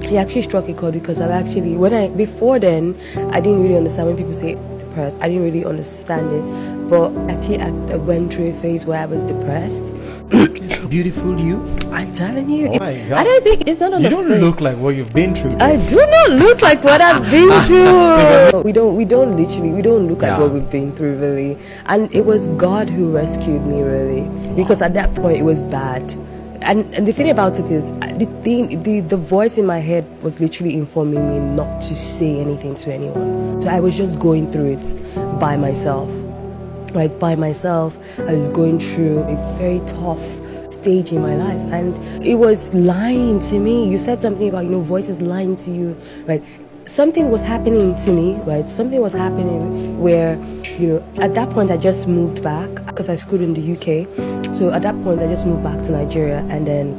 he actually struck a chord because before then, I didn't really understand when people say depressed. I didn't really understand it, but actually I went through a phase where I was depressed. It's beautiful, you. I'm telling you. Oh my God. I don't think it's not on You the don't face. look like what you've been through. I do not look like what I've been through. We don't look like what we've been through, really. And it was God who rescued me, really, because at that point it was bad. And the thing about it is, the voice in my head was literally informing me not to say anything to anyone. So I was just going through it by myself. Right, by myself, I was going through a very tough stage in my life, and it was lying to me. You said something about, voices lying to you, right? Something was happening to me, right? Something was happening where, at that point I just moved back because I schooled in the UK. So at that point I just moved back to Nigeria, and then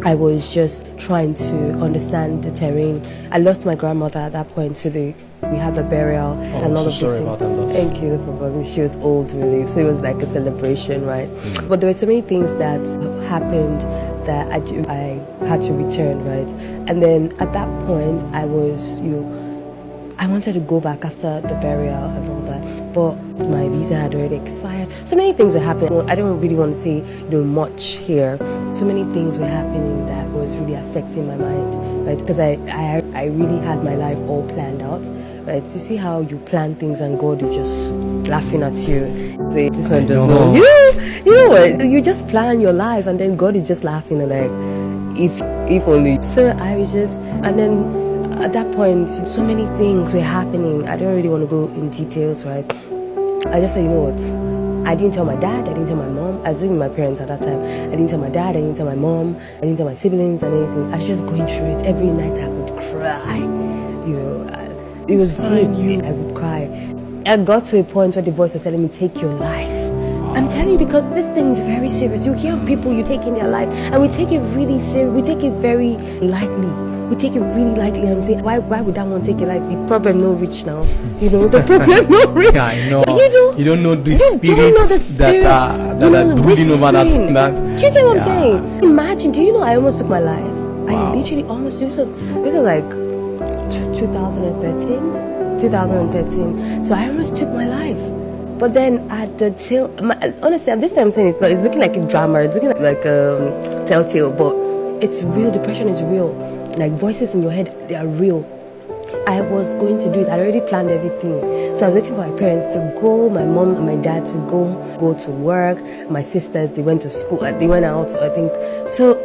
I was just trying to understand the terrain. I lost my grandmother at that point, so we had the burial and all of this. Sorry about that loss. Thank you, no problem. She was old, really, so it was like a celebration, right? But there were so many things that happened that I had to return, right? And then at that point, I was, I wanted to go back after the burial and all that, but my visa had already expired. So many things were happening. I don't really want to say, much here. So many things were happening that was really affecting my mind, right? Because I really had my life all planned out, right? You see how you plan things and God is just laughing at you. Say, this one does not. You know what? You just plan your life and then God is just laughing and like, if only. So I was just, and then at that point, so many things were happening. I don't really want to go in details, right? I just said, you know what? I didn't tell my dad, I didn't tell my mom. I was living with my parents at that time. I didn't tell my dad, I didn't tell my mom, I didn't tell my siblings and anything. I was just going through it. Every night I would cry. It was deep. I would cry. I got to a point where the voice was telling me, take your life. I'm telling you, because this thing is very serious. You hear people, you taking their life, and we take it really serious. We take it very lightly. We take it really lightly, and we say, why would that one take it lightly? The problem no reach now. The problem no reach. Yeah, I know. You don't know the spirits that are brooding over that. Do you get what I'm saying? Imagine, do you know I almost took my life? Wow. I literally almost, this was like 2013. So I almost took my life. But then at the tail, honestly, this time I'm saying it's looking like a drama. It's looking like a telltale, but it's real. Depression is real. Like voices in your head, they are real. I was going to do it. I already planned everything. So I was waiting for my parents to go, my mom and my dad to go to work. My sisters, they went to school. They went out, I think. So,